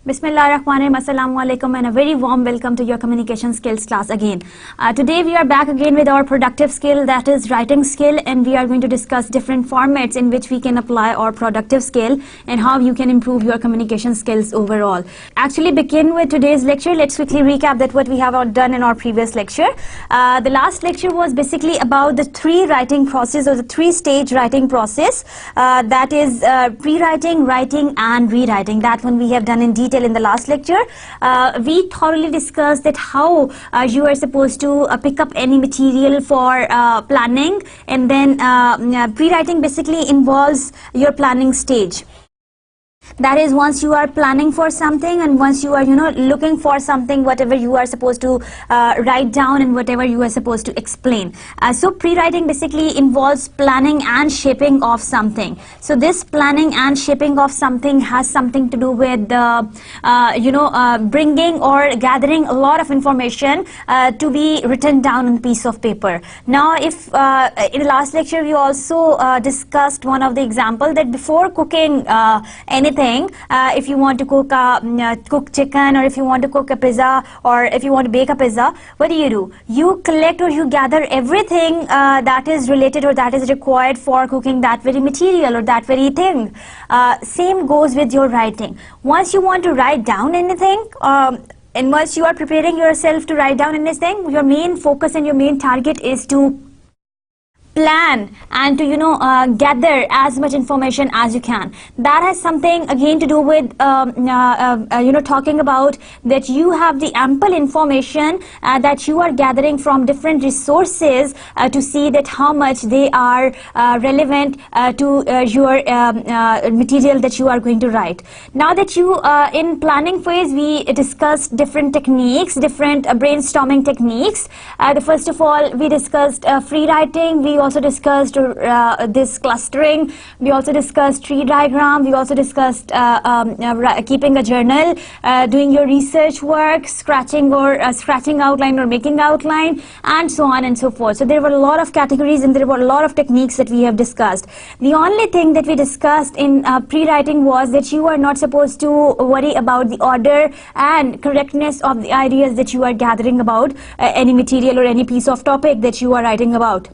Bismillahirrahmanirrahim. Assalamu alaikum and a very warm welcome to your communication skills class again. Today we are back again with our productive skill, that is writing skill, and we are going to discuss different formats in which we can apply our productive skill and how you can improve your communication skills overall. Actually, begin with today's lecture. Let's quickly recap that what we have done in our previous lecture. The last lecture was basically about the three writing process or the three-stage writing process, that is pre-writing, writing and rewriting. That one we have done in detail in the last lecture. We thoroughly discussed that how you are supposed to pick up any material for planning, and then pre-writing basically involves your planning stage. That is, once you are planning for something and once you are looking for something, whatever you are supposed to write down and whatever you are supposed to explain. So pre-writing basically involves planning and shaping of something. So this planning and shaping of something has something to do with bringing or gathering a lot of information to be written down on a piece of paper. Now, if in the last lecture we also discussed one of the example that before cooking anything, if you want to cook chicken, or if you want to cook a pizza, or if you want to bake a pizza, what do? You collect or you gather everything that is related or that is required for cooking that very material or that very thing. Same goes with your writing. Once you want to write down anything, and once you are preparing yourself to write down anything, your main focus and your main target is to plan and to gather as much information as you can. That has something again to do with talking about that you have the ample information that you are gathering from different resources to see that how much they are relevant to your material that you are going to write. Now that you in planning phase, we discussed different techniques, different brainstorming techniques. First of all, we discussed free writing. We also discussed this clustering. We also discussed tree diagram. We also discussed keeping a journal, doing your research work, scratching outline or making outline, and so on and so forth. So there were a lot of categories and there were a lot of techniques that we have discussed. The only thing that we discussed in pre-writing was that you are not supposed to worry about the order and correctness of the ideas that you are gathering about any material or any piece of topic that you are writing about.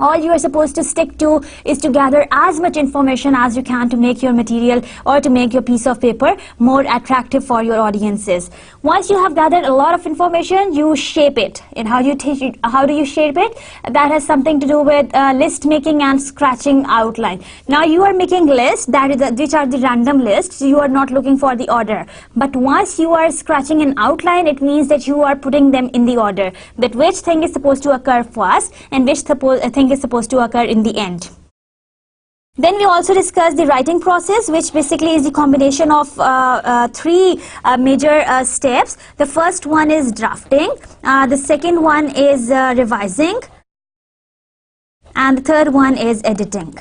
All you are supposed to stick to is to gather as much information as you can to make your material or to make your piece of paper more attractive for your audiences. Once you have gathered a lot of information, you shape it. And how do you shape it? That has something to do with list making and scratching outline. Now you are making lists, which are the random lists. You are not looking for the order. But once you are scratching an outline, it means that you are putting them in the order. That which thing is supposed to occur first and which thing is supposed to occur in the end. Then we also discussed the writing process, which basically is the combination of three major steps. The first one is drafting, the second one is revising, and the third one is editing.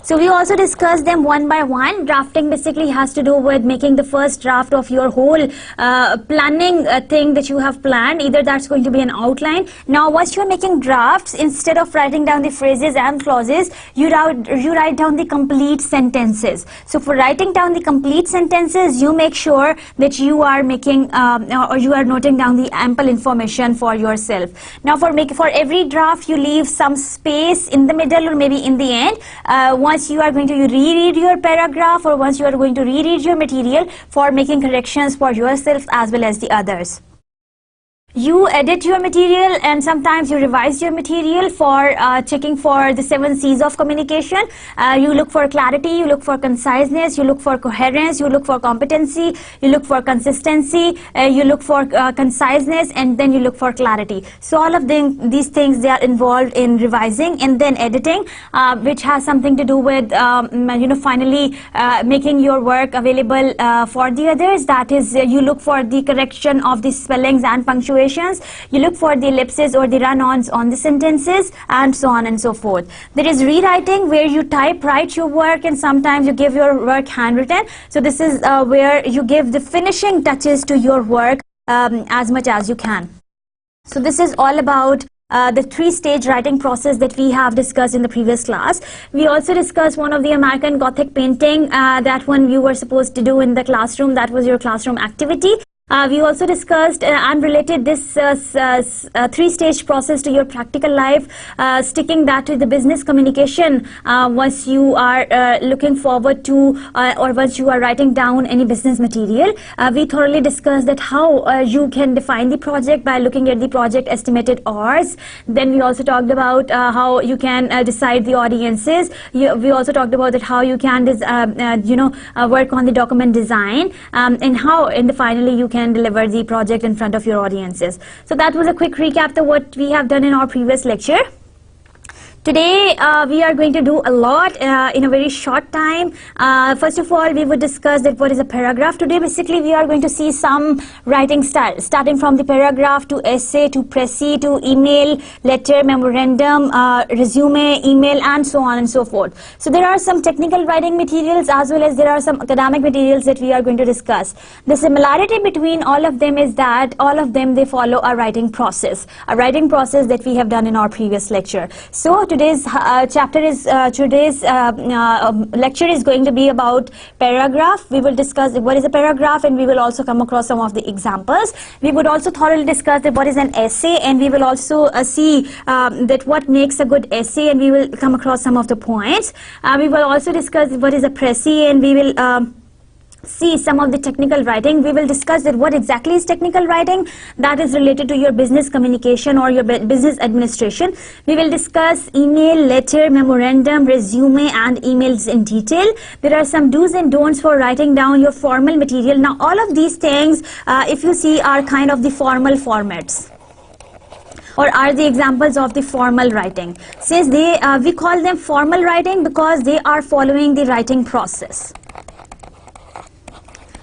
So we also discussed them one by one. Drafting basically has to do with making the first draft of your whole planning thing that you have planned. Either that's going to be an outline. Now once you're making drafts, instead of writing down the phrases and clauses, you write down the complete sentences. So for writing down the complete sentences, you make sure that you are making or you are noting down the ample information for yourself. Now for every draft, you leave some space in the middle or maybe in the end. Once you are going to reread your paragraph or once you are going to reread your material for making corrections for yourself as well as the others. You edit your material and sometimes you revise your material for checking for the 7 C's of communication. You look for clarity, you look for conciseness, you look for coherence, you look for competency, you look for consistency, you look for conciseness, and then you look for clarity. So all of these things, they are involved in revising, and then editing, which has something to do with finally making your work available for the others. That is, you look for the correction of the spellings and punctuation. You look for the ellipses or the run-ons on the sentences, and so on and so forth. There is rewriting, where you write your work, and sometimes you give your work handwritten. So this is where you give the finishing touches to your work as much as you can. So this is all about the three-stage writing process that we have discussed in the previous class. We also discussed one of the American Gothic painting, that one you were supposed to do in the classroom. That was your classroom activity. We also discussed and related this three-stage process to your practical life, sticking that to the business communication once you are looking forward to or once you are writing down any business material. We thoroughly discussed that how you can define the project by looking at the project estimated hours. Then we also talked about how you can decide the audiences. We also talked about that how you can work on the document design, and how in the finally you can deliver the project in front of your audiences. So that was a quick recap of what we have done in our previous lecture. Today we are going to do a lot in a very short time. First of all, we would discuss that what is a paragraph. Today basically we are going to see some writing style, starting from the paragraph to essay to précis to email, letter, memorandum, resume, email, and so on and so forth. So there are some technical writing materials as well as there are some academic materials that we are going to discuss. The similarity between all of them is that all of them they follow a writing process that we have done in our previous lecture. So today's lecture is going to be about paragraph. We will discuss what is a paragraph, and we will also come across some of the examples. We would also thoroughly discuss that what is an essay, and we will also see that what makes a good essay, and we will come across some of the points. We will also discuss what is a précis, and we will see some of the technical writing. We will discuss that what exactly is technical writing that is related to your business communication or your business administration. We will discuss email, letter, memorandum, resume, and emails in detail. There are some do's and don'ts for writing down your formal material. Now all of these things if you see are kind of the formal formats, or are the examples of the formal writing. Since we call them formal writing because they are following the writing process.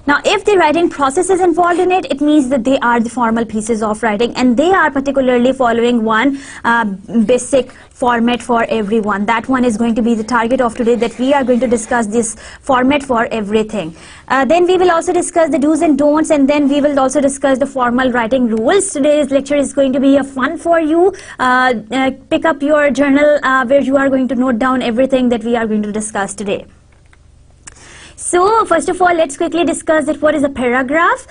Now, if the writing process is involved in it, it means that they are the formal pieces of writing, and they are particularly following one basic format for everyone. That one is going to be the target of today, that we are going to discuss this format for everything. Then we will also discuss the do's and don'ts, and then we will also discuss the formal writing rules. Today's lecture is going to be a fun for you. Pick up your journal where you are going to note down everything that we are going to discuss today. So first of all, let's quickly discuss that what is a paragraph.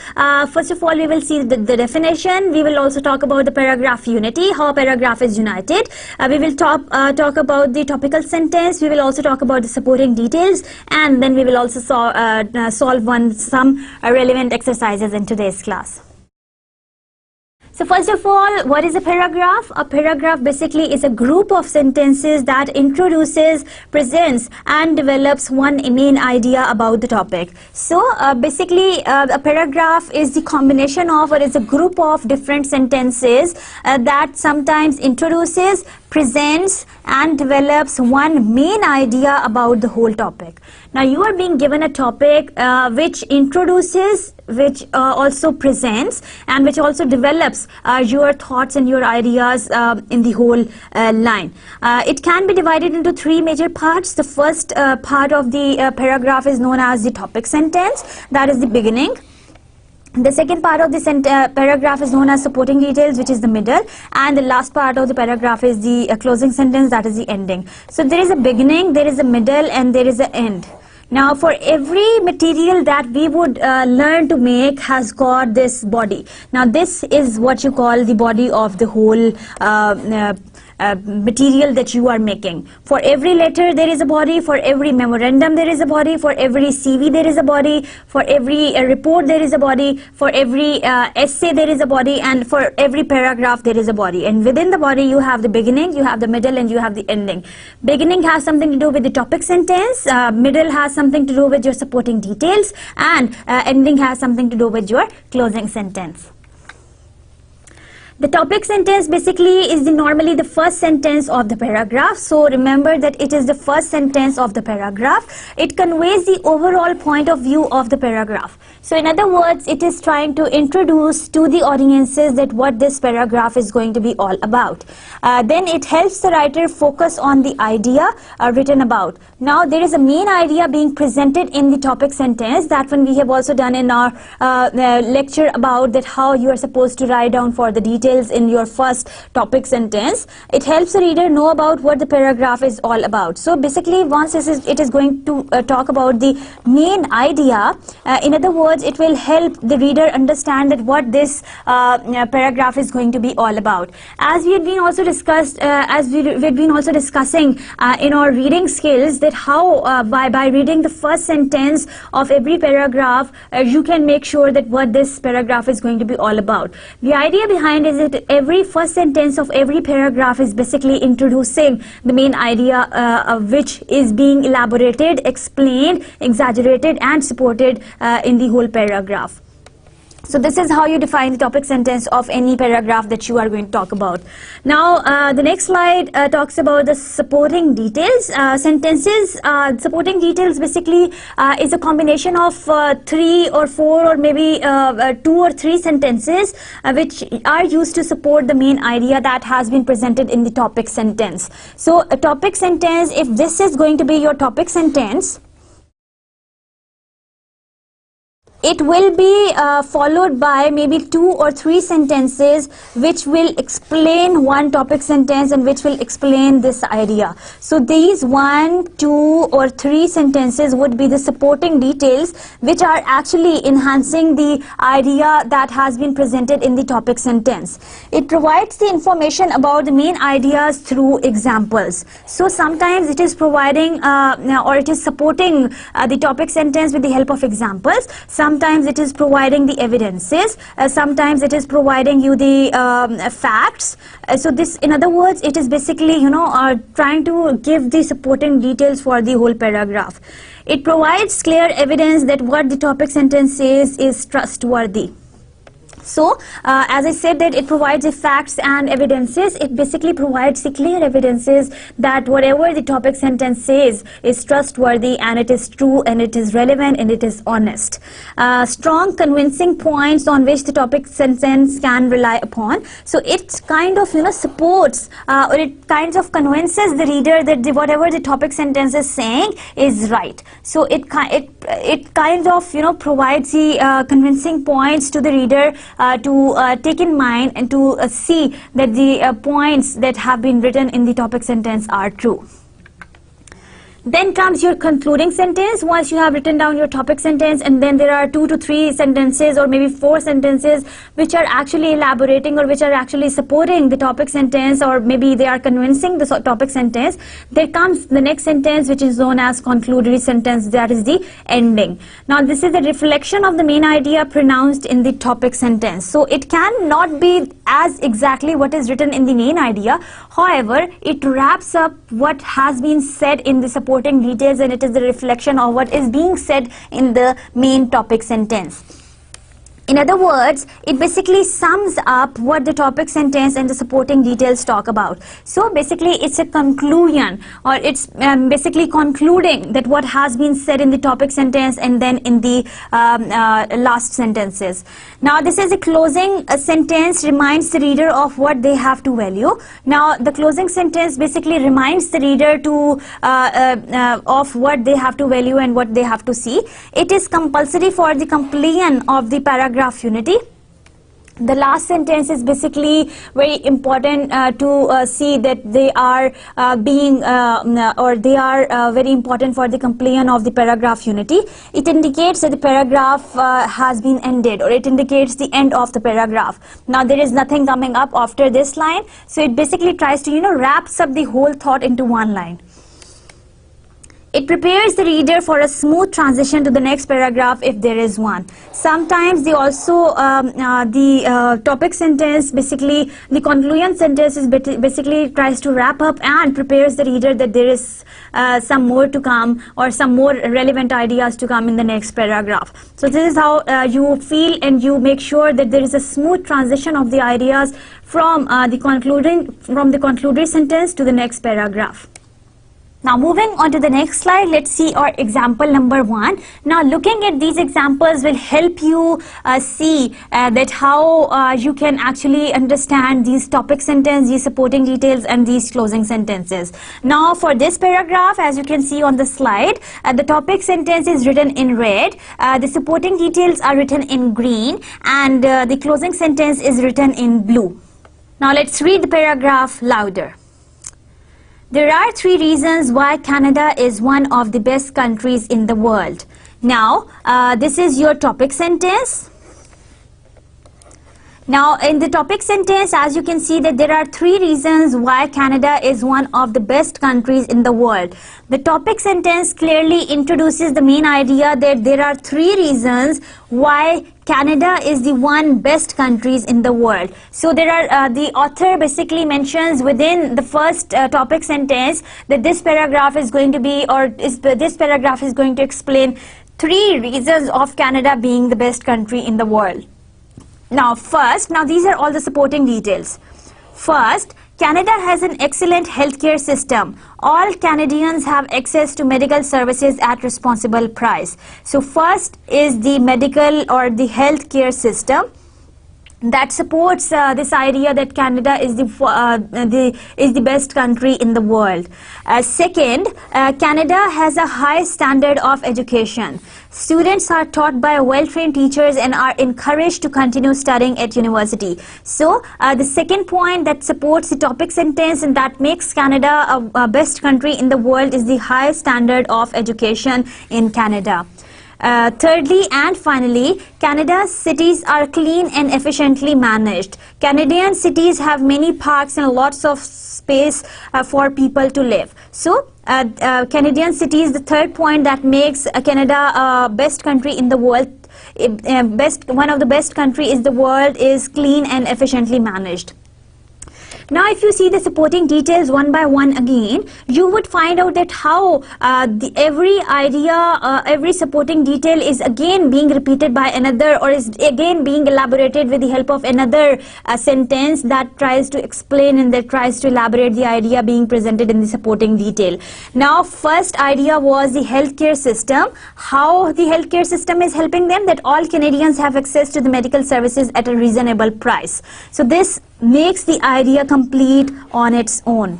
First of all, we will see the definition. We will also talk about the paragraph unity, how a paragraph is united. We will talk about the topical sentence. We will also talk about the supporting details, and then we will also solve some relevant exercises in today's class. So first of all, what is a paragraph? A paragraph basically is a group of sentences that introduces, presents, and develops one main idea about the topic. So basically a paragraph is the combination of, or is a group of different sentences that sometimes introduces, presents, and develops one main idea about the whole topic. Now you are being given a topic which introduces, which also presents, and which also develops your thoughts and your ideas in the whole line. It can be divided into three major parts. The first part of the paragraph is known as the topic sentence, that is the beginning. The second part of the paragraph is known as supporting details, which is the middle, and the last part of the paragraph is the closing sentence, that is the ending. So there is a beginning, there is a middle, and there is an end. Now for every material that we would learn to make has got this body. Now this is what you call the body of the whole material that you are making. For every letter there is a body, for every memorandum there is a body, for every CV there is a body, for every report there is a body, for every essay there is a body, and for every paragraph there is a body. And within the body you have the beginning, you have the middle, and you have the ending. Beginning has something to do with the topic sentence, middle has something to do with your supporting details, and ending has something to do with your closing sentence. The topic sentence basically is normally the first sentence of the paragraph. So remember that it is the first sentence of the paragraph. It conveys the overall point of view of the paragraph. So in other words, it is trying to introduce to the audiences that what this paragraph is going to be all about. Then it helps the writer focus on the idea written about. Now there is a main idea being presented in the topic sentence. That one we have also done in our lecture about that how you are supposed to write down for the details details in your first topic sentence, it helps the reader know about what the paragraph is all about. So basically, once it is going to talk about the main idea, in other words, it will help the reader understand that what this paragraph is going to be all about. As we had been also discussing in our reading skills, that how by reading the first sentence of every paragraph, you can make sure that what this paragraph is going to be all about. The idea behind is that every first sentence of every paragraph is basically introducing the main idea, which is being elaborated, explained, exaggerated and supported in the whole paragraph. So this is how you define the topic sentence of any paragraph that you are going to talk about. Now the next slide talks about the supporting details. Supporting details basically is a combination of 3 or 4 or maybe 2 or 3 sentences which are used to support the main idea that has been presented in the topic sentence. So a topic sentence, if this is going to be your topic sentence, it will be followed by maybe 2 or 3 sentences which will explain one topic sentence and which will explain this idea. So these 1, 2 or 3 sentences would be the supporting details which are actually enhancing the idea that has been presented in the topic sentence. It provides the information about the main ideas through examples. So sometimes it is providing or it is supporting the topic sentence with the help of examples. Sometimes it is providing the evidences, sometimes it is providing you the facts. So this, in other words, it is basically, trying to give the supporting details for the whole paragraph. It provides clear evidence that what the topic sentence says is trustworthy. So, as I said, that it provides the facts and evidences. It basically provides the clear evidences that whatever the topic sentence says is trustworthy and it is true and it is relevant and it is honest. Strong convincing points on which the topic sentence can rely upon. So it kind of supports or it kind of convinces the reader that whatever the topic sentence is saying is right. So it kind of provides the convincing points to the reader to take in mind and to see that the points that have been written in the topic sentence are true. Then comes your concluding sentence. Once you have written down your topic sentence, and then there are 2 to 3 sentences or maybe 4 sentences which are actually elaborating or which are actually supporting the topic sentence, or maybe they are convincing the topic sentence. There comes the next sentence, which is known as conclusory sentence, that is the ending. Now this is a reflection of the main idea pronounced in the topic sentence. So it cannot be as exactly what is written in the main idea. However, it wraps up what has been said in the supporting details, and it is the reflection of what is being said in the main topic sentence. In other words, it basically sums up what the topic sentence and the supporting details talk about. So basically it's a conclusion, or it's basically concluding that what has been said in the topic sentence and then in the last sentences. Now this is a closing sentence, reminds the reader of what they have to value. Now the closing sentence basically reminds the reader to of what they have to value and what they have to see. It is compulsory for the completion of the paragraph unity. The last sentence is basically very important to see that they are very important for the completion of the paragraph unity. It indicates that the paragraph has been ended, or it indicates the end of the paragraph. Now there is nothing coming up after this line, so it basically tries to wraps up the whole thought into one line. It prepares the reader for a smooth transition to the next paragraph if there is one. Sometimes they also, the topic sentence, basically the conclusion sentence is basically tries to wrap up and prepares the reader that there is some more to come, or some more relevant ideas to come in the next paragraph. So this is how you feel and you make sure that there is a smooth transition of the ideas from the concluding sentence to the next paragraph. Now moving on to the next slide, let's see our example number 1. Now looking at these examples will help you see that how you can actually understand these topic sentence, these supporting details and these closing sentences. Now for this paragraph, as you can see on the slide, the topic sentence is written in red, the supporting details are written in green, and the closing sentence is written in blue. Now let's read the paragraph louder. There are 3 reasons why Canada is one of the best countries in the world. Now, this is your topic sentence. Now, in the topic sentence, as you can see that there are 3 reasons why Canada is one of the best countries in the world. The topic sentence clearly introduces the main idea that there are 3 reasons why Canada is the one best countries in the world. So there are the author basically mentions within the first topic sentence that this paragraph is going to be, or this paragraph is going to explain 3 reasons of Canada being the best country in the world. Now these are all the supporting details. First, Canada has an excellent healthcare system. All Canadians have access to medical services at responsible price. So first is the medical or the healthcare system that supports this idea that Canada is the best country in the world. Second, Canada has a high standard of education. Students are taught by well-trained teachers and are encouraged to continue studying at university. So the second point that supports the topic sentence and that makes Canada a best country in the world is the high standard of education in Canada. Thirdly and finally, Canada's cities are clean and efficiently managed. Canadian cities have many parks and lots of space for people to live. So, Canadian cities, the third point that makes Canada a best country in the world, one of the best country in the world is clean and efficiently managed. Now, if you see the supporting details one by one again, you would find out that how every idea, every supporting detail is again being repeated by another or is again being elaborated with the help of another sentence that tries to explain and that tries to elaborate the idea being presented in the supporting detail. Now, first idea was the healthcare system, how the healthcare system is helping them, that all Canadians have access to the medical services at a reasonable price. So this makes the idea complete on its own.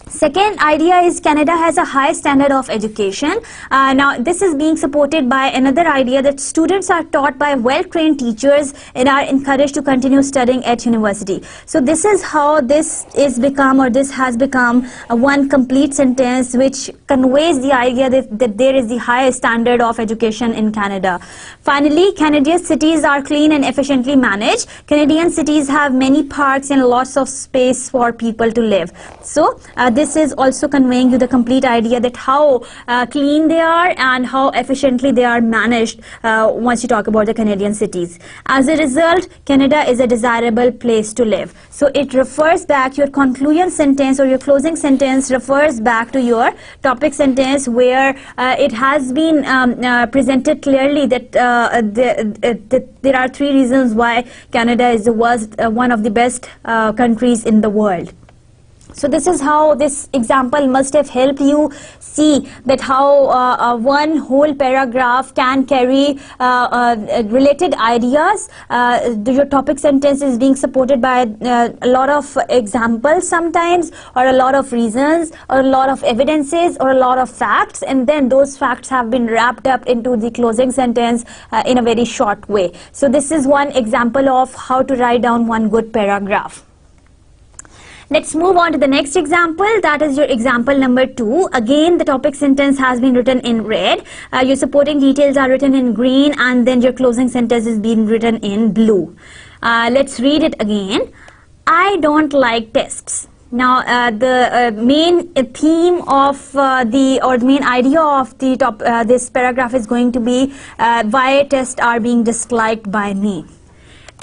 Second idea is Canada has a high standard of education. Now this is being supported by another idea that students are taught by well-trained teachers and are encouraged to continue studying at university. So this is how this is become, or this has become one complete sentence which conveys the idea that there is the high standard of education in Canada. Finally, Canadian cities are clean and efficiently managed. Canadian cities have many parks and lots of space for people to live. So this is also conveying you the complete idea that how clean they are and how efficiently they are managed once you talk about the Canadian cities. As a result, Canada is a desirable place to live. So it refers back, your conclusion sentence or your closing sentence refers back to your topic sentence where it has been presented clearly that there are 3 reasons why Canada is one of the best countries in the world. So this is how this example must have helped you see that how one whole paragraph can carry related ideas. Your topic sentence is being supported by a lot of examples sometimes, or a lot of reasons, or a lot of evidences, or a lot of facts, and then those facts have been wrapped up into the closing sentence in a very short way. So this is one example of how to write down one good paragraph. Let's move on to the next example. That is your example number 2. Again, the topic sentence has been written in red. Your supporting details are written in green, and then your closing sentence is being written in blue. Let's read it again. I don't like tests. Now, the main theme of main idea of the this paragraph is going to be why tests are being disliked by me.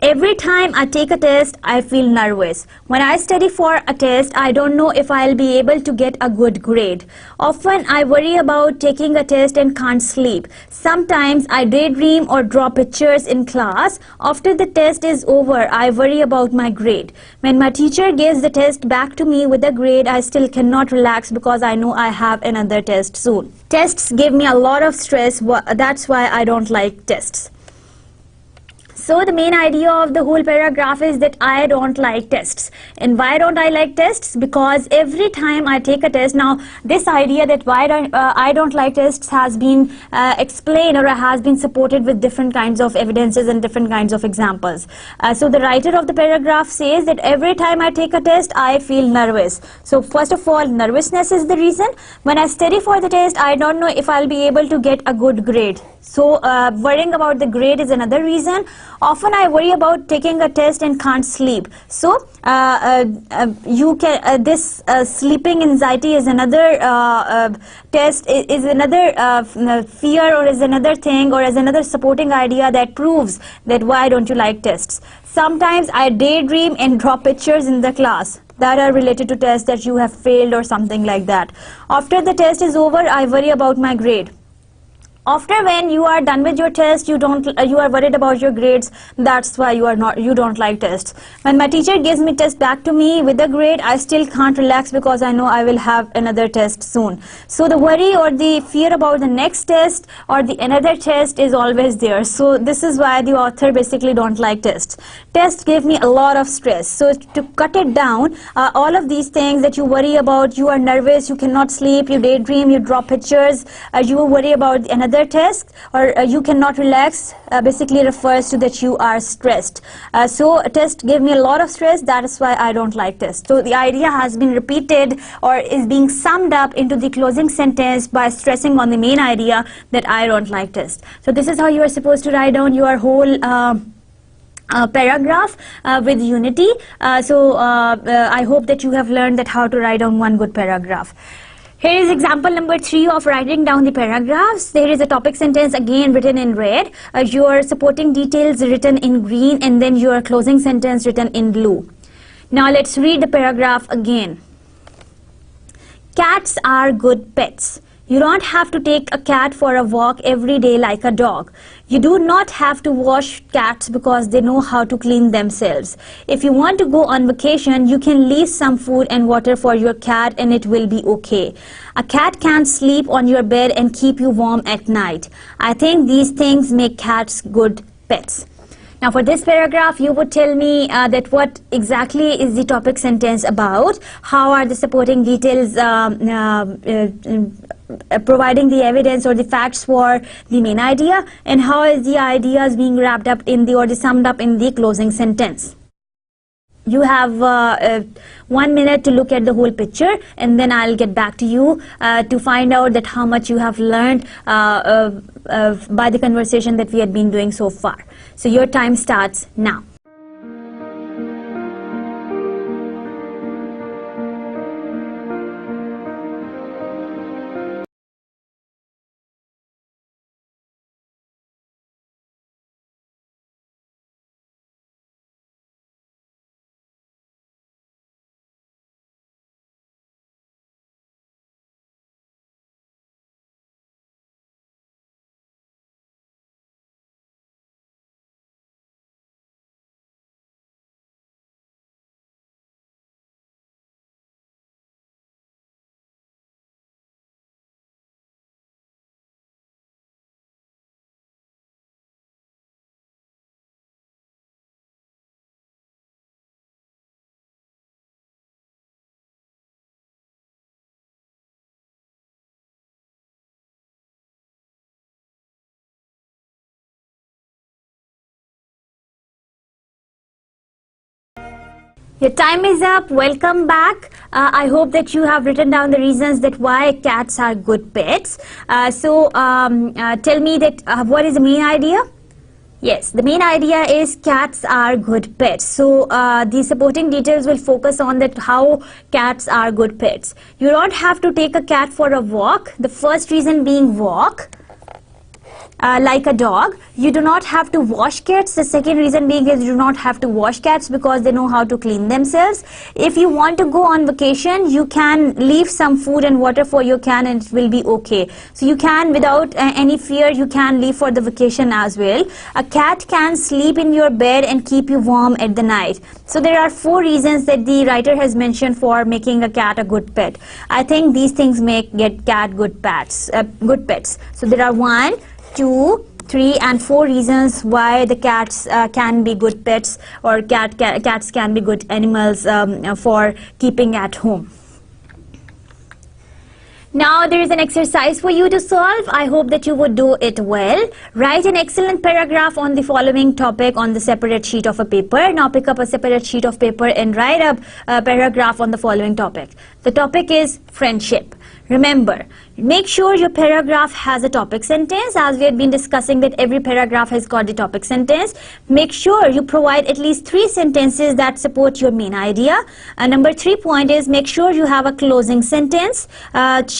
Every time I take a test, I feel nervous. When I study for a test, I don't know if I'll be able to get a good grade. Often, I worry about taking a test and can't sleep. Sometimes, I daydream or draw pictures in class. After the test is over, I worry about my grade. When my teacher gives the test back to me with a grade, I still cannot relax because I know I have another test soon. Tests give me a lot of stress. That's why I don't like tests. So the main idea of the whole paragraph is that I don't like tests. And why don't I like tests? Because every time I take a test, now this idea that I don't like tests has been explained, or has been supported with different kinds of evidences and different kinds of examples. So the writer of the paragraph says that every time I take a test, I feel nervous. So first of all, nervousness is the reason. When I study for the test, I don't know if I'll be able to get a good grade. So worrying about the grade is another reason. Often I worry about taking a test and can't sleep. So this sleeping anxiety is another test, is another fear, or is another thing, or is another supporting idea that proves that why don't you like tests. Sometimes I daydream and draw pictures in the class that are related to tests that you have failed or something like that. After the test is over, I worry about my grade. After when you are done with your test, you are worried about your grades. That's why you don't like tests. When my teacher gives me test back to me with a grade, I still can't relax because I know I will have another test soon. So the worry or the fear about the next test or the another test is always there. So this is why the author basically don't like tests. Tests give me a lot of stress. So to cut it down, all of these things that you worry about, you are nervous, you cannot sleep, you daydream, you draw pictures, you worry about another test, or you cannot relax, basically refers to that you are stressed. So a test gave me a lot of stress. That is why I don't like tests. So the idea has been repeated or is being summed up into the closing sentence by stressing on the main idea that I don't like tests. So this is how you are supposed to write down your whole paragraph with unity. I hope that you have learned that how to write down one good paragraph. Here is example number 3 of writing down the paragraphs. There is a topic sentence again written in red, your supporting details written in green, and then your closing sentence written in blue. Now let's read the paragraph again. Cats are good pets. You don't have to take a cat for a walk every day like a dog. You do not have to wash cats because they know how to clean themselves. If you want to go on vacation, you can leave some food and water for your cat and it will be okay. A cat can sleep on your bed and keep you warm at night. I think these things make cats good pets. Now for this paragraph, you would tell me that what exactly is the topic sentence about, how are the supporting details providing the evidence or the facts for the main idea, and how is the ideas being wrapped up in the or the summed up in the closing sentence. You have 1 minute to look at the whole picture, and then I'll get back to you to find out that how much you have learned by the conversation that we had been doing so far. So your time starts now. Your time is up. Welcome back. I hope that you have written down the reasons that why cats are good pets. Tell me that what is the main idea? Yes, the main idea is cats are good pets. So the supporting details will focus on that how cats are good pets. You don't have to take a cat for a walk. The first reason being walk. Like a dog. You do not have to wash cats. The second reason being is you do not have to wash cats because they know how to clean themselves. If you want to go on vacation, you can leave some food and water for your cat and it will be okay. So you can, without any fear, you can leave for the vacation as well. A cat can sleep in your bed and keep you warm at the night. So there are 4 reasons that the writer has mentioned for making a cat a good pet. I think these things make cat good pets. So there are 1, 2, 3 and 4 reasons why the cats can be good pets, or cats can be good animals for keeping at home. Now there is an exercise for you to solve. I hope that you would do it well. Write an excellent paragraph on the following topic on the separate sheet of a paper. Now pick up a separate sheet of paper and write a paragraph on the following topic. The topic is friendship. Remember, make sure your paragraph has a topic sentence, as we have been discussing that every paragraph has got the topic sentence. Make sure you provide at least 3 sentences that support your main idea. Number 3 point is make sure you have a closing sentence.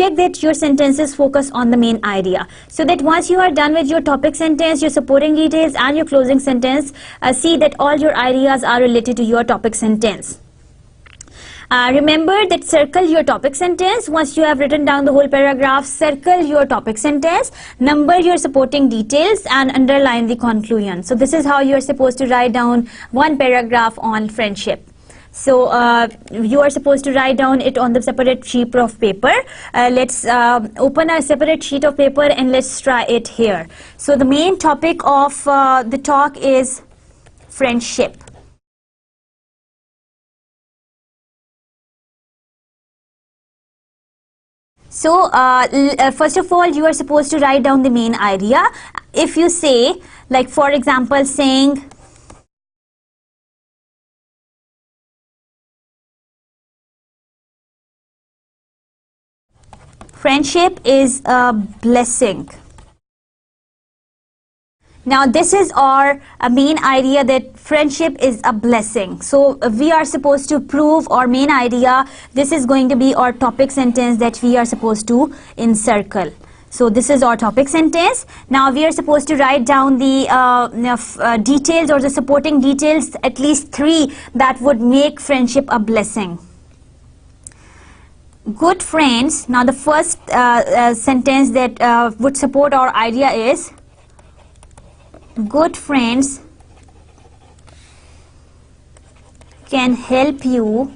Check that your sentences focus on the main idea, so that once you are done with your topic sentence, your supporting details and your closing sentence, see that all your ideas are related to your topic sentence. Remember that circle your topic sentence. Once you have written down the whole paragraph, circle your topic sentence, number your supporting details and underline the conclusion. So this is how you are supposed to write down one paragraph on friendship. So you are supposed to write down it on the separate sheet of paper. Let's open a separate sheet of paper and let's try it here. So the main topic of the talk is friendship. So first of all, you are supposed to write down the main idea. If you say, like for example, saying friendship is a blessing. Now this is our main idea, that friendship is a blessing. So we are supposed to prove our main idea. This is going to be our topic sentence that we are supposed to encircle. So this is our topic sentence. Now we are supposed to write down the details or the supporting details, at least 3, that would make friendship a blessing. Good friends. Now the first sentence that would support our idea is good friends can help you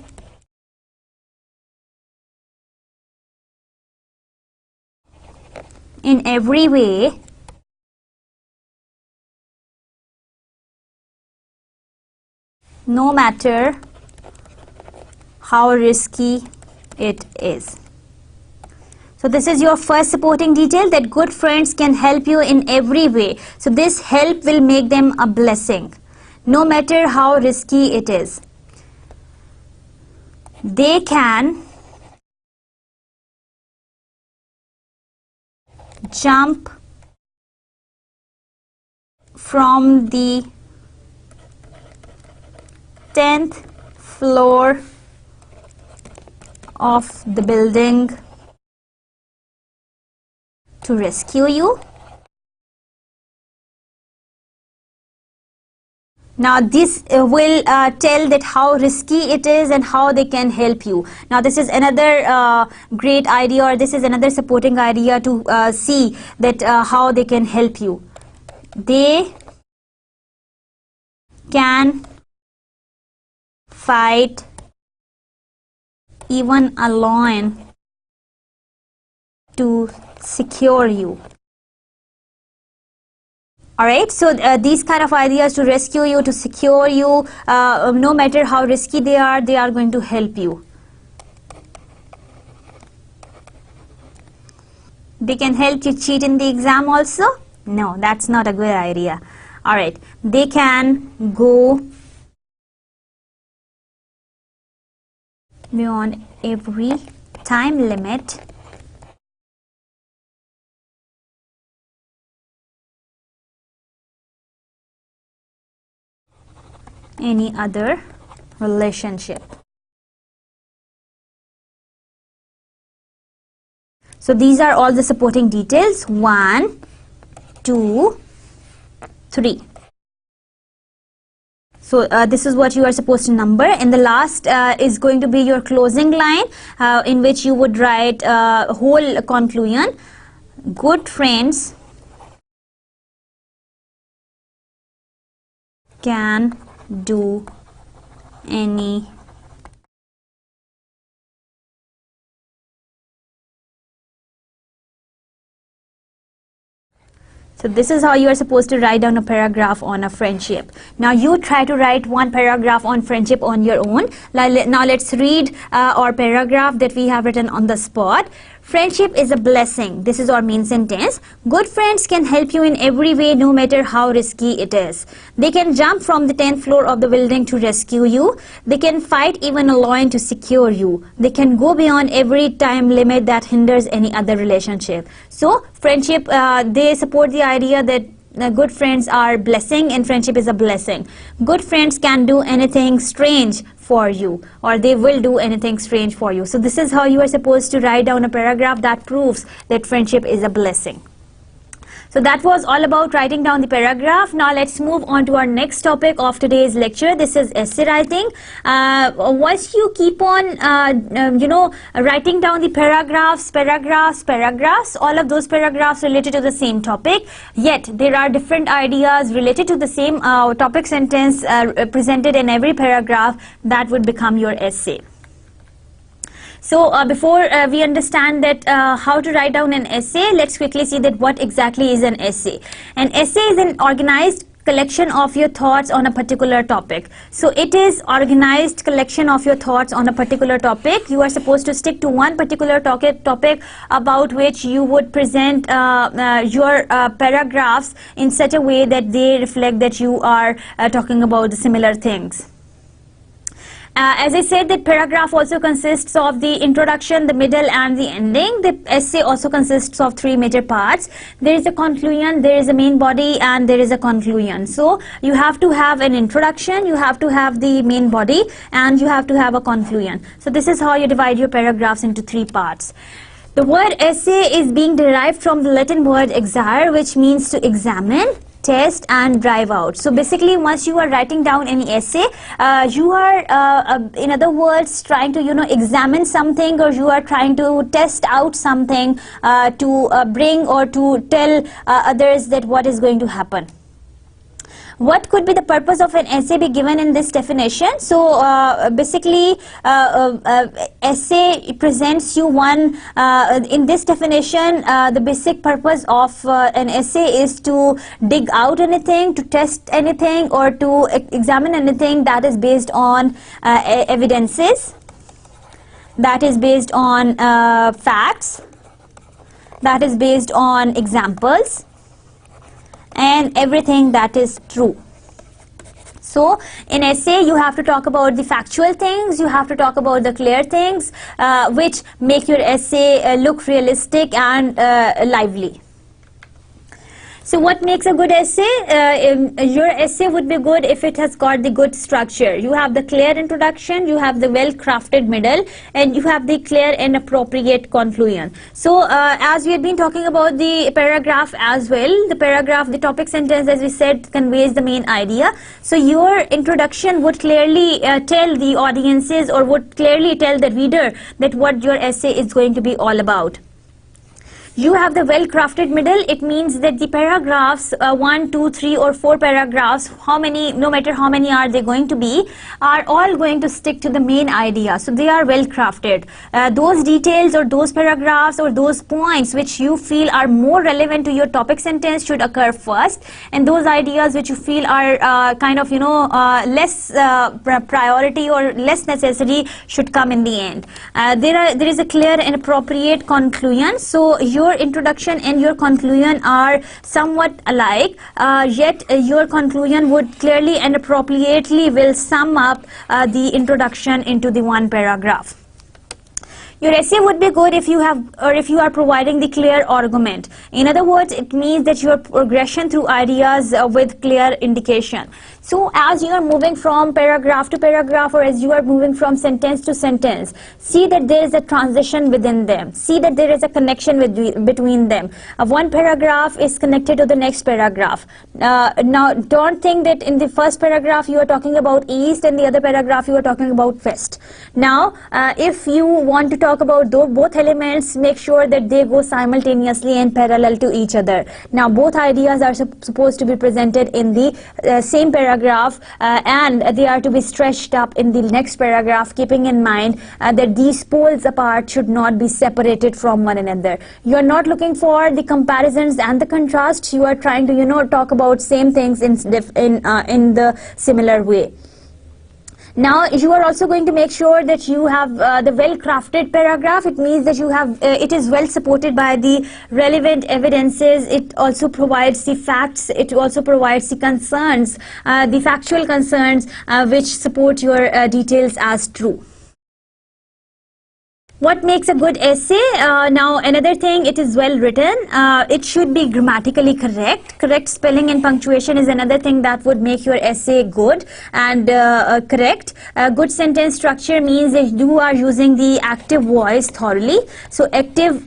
in every way no matter how risky it is. So this is your first supporting detail, that good friends can help you in every way. So this help will make them a blessing, no matter how risky it is. They can jump from the 10th floor of the building to rescue you. Now this will tell that how risky it is and how they can help you. Now this is another great idea, or this is another supporting idea to see that how they can help you. They can fight even alone to secure you. Alright, so these kind of ideas to rescue you, to secure you, no matter how risky they are going to help you. They can help you cheat in the exam also? No, that's not a good idea. Alright, they can go beyond every time limit any other relationship. So these are all the supporting details. 1, 2, 3. So this is what you are supposed to number, and the last is going to be your closing line, in which you would write a whole conclusion. Good friends can do any So this is how you are supposed to write down a paragraph on a friendship. Now you try to write one paragraph on friendship on your own. Now let's read our paragraph that we have written on the spot. Friendship is a blessing. This is our main sentence. Good friends can help you in every way, no matter how risky it is. They can jump from the 10th floor of the building to rescue you. They can fight even a lion to secure you. They can go beyond every time limit that hinders any other relationship. So friendship, they support the idea that good friends are blessing and friendship is a blessing. Good friends can do anything strange for you, or they will do anything strange for you. So this is how you are supposed to write down a paragraph that proves that friendship is a blessing. So that was all about writing down the paragraph. Now let's move on to our next topic of today's lecture. This is essay writing. Once you keep on, writing down the paragraphs, all of those paragraphs related to the same topic, yet there are different ideas related to the same topic sentence presented in every paragraph, that would become your essay. So before we understand that how to write down an essay, let's quickly see that what exactly is an essay. An essay is an organized collection of your thoughts on a particular topic. So it is organized collection of your thoughts on a particular topic. You are supposed to stick to one particular topic about which you would present your paragraphs in such a way that they reflect that you are talking about the similar things. As I said, that paragraph also consists of the introduction, the middle and the ending. The essay also consists of three major parts. There is a conclusion, there is a main body, and there is a conclusion. So you have to have an introduction, you have to have the main body, and you have to have a conclusion. So this is how you divide your paragraphs into three parts. The word essay is being derived from the Latin word exire, which means to examine, test and drive out. So basically, once you are writing down any essay, you are in other words trying to examine something, or you are trying to test out something to bring or to tell others that what is going to happen. What could be the purpose of an essay be given in this definition? So basically, essay presents you one, in this definition, the basic purpose of an essay is to dig out anything, to test anything, or to examine anything that is based on evidences, that is based on facts, that is based on examples, and everything that is true. So in essay, you have to talk about the factual things, you have to talk about the clear things which make your essay look realistic and lively. So what makes a good essay? Your essay would be good if it has got the good structure. You have the clear introduction, you have the well-crafted middle, and you have the clear and appropriate conclusion. So as we had been talking about the paragraph as well, the topic sentence, as we said, conveys the main idea. So your introduction would clearly tell the audiences, or would clearly tell the reader, that what your essay is going to be all about. You have the well-crafted middle. It means that the paragraphs, 1, 2, 3 or 4 paragraphs, no matter how many are they going to be, are all going to stick to the main idea. So they are well-crafted. Those details or those paragraphs or those points which you feel are more relevant to your topic sentence should occur first, and those ideas which you feel are less priority or less necessary should come in the end. There is a clear and appropriate conclusion. So your introduction and your conclusion are somewhat alike, yet your conclusion would clearly and appropriately will sum up the introduction into the one paragraph. Your essay would be good if you are providing the clear argument. In other words, it means that your progression through ideas with clear indication. So as you are moving from paragraph to paragraph, or as you are moving from sentence to sentence, see that there is a transition within them. See that there is a connection between them. One paragraph is connected to the next paragraph. Now, don't think that in the first paragraph you are talking about east and the other paragraph you are talking about west. Now, if you want to talk about both elements, make sure that they go simultaneously and parallel to each other. Now both ideas are supposed to be presented in the same paragraph, and they are to be stretched up in the next paragraph, keeping in mind that these poles apart should not be separated from one another. You are not looking for the comparisons and the contrast. You are trying to talk about same things in the similar way. Now you are also going to make sure that you have the well-crafted paragraph. It means that you have it is well supported by the relevant evidences. It also provides the facts. It also provides the concerns, the factual concerns which support your details as true. What makes a good essay? Now another thing, it is well written. It should be grammatically correct. Correct spelling and punctuation is another thing that would make your essay good and correct. Good sentence structure means that you are using the active voice thoroughly. So active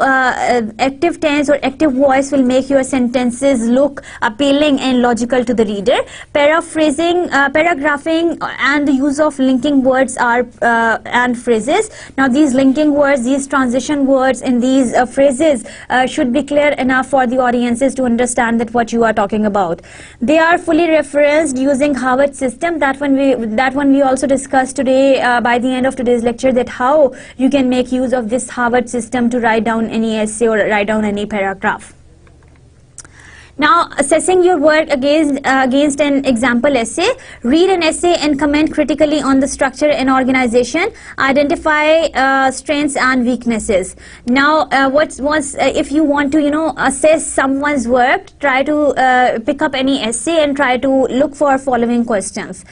tense or active voice will make your sentences look appealing and logical to the reader. Paraphrasing, paragraphing and the use of linking words are and phrases. Now these linking words, these transition words in these phrases should be clear enough for the audiences to understand that what you are talking about. They are fully referenced using Harvard system. That one we also discussed today by the end of today's lecture, that how you can make use of this Harvard system to write down any essay or write down any paragraph. Now, assessing your work against an example essay, read an essay and comment critically on the structure and organization. Identify strengths and weaknesses. Now, if you want to assess someone's work, try to pick up any essay and try to look for following questions.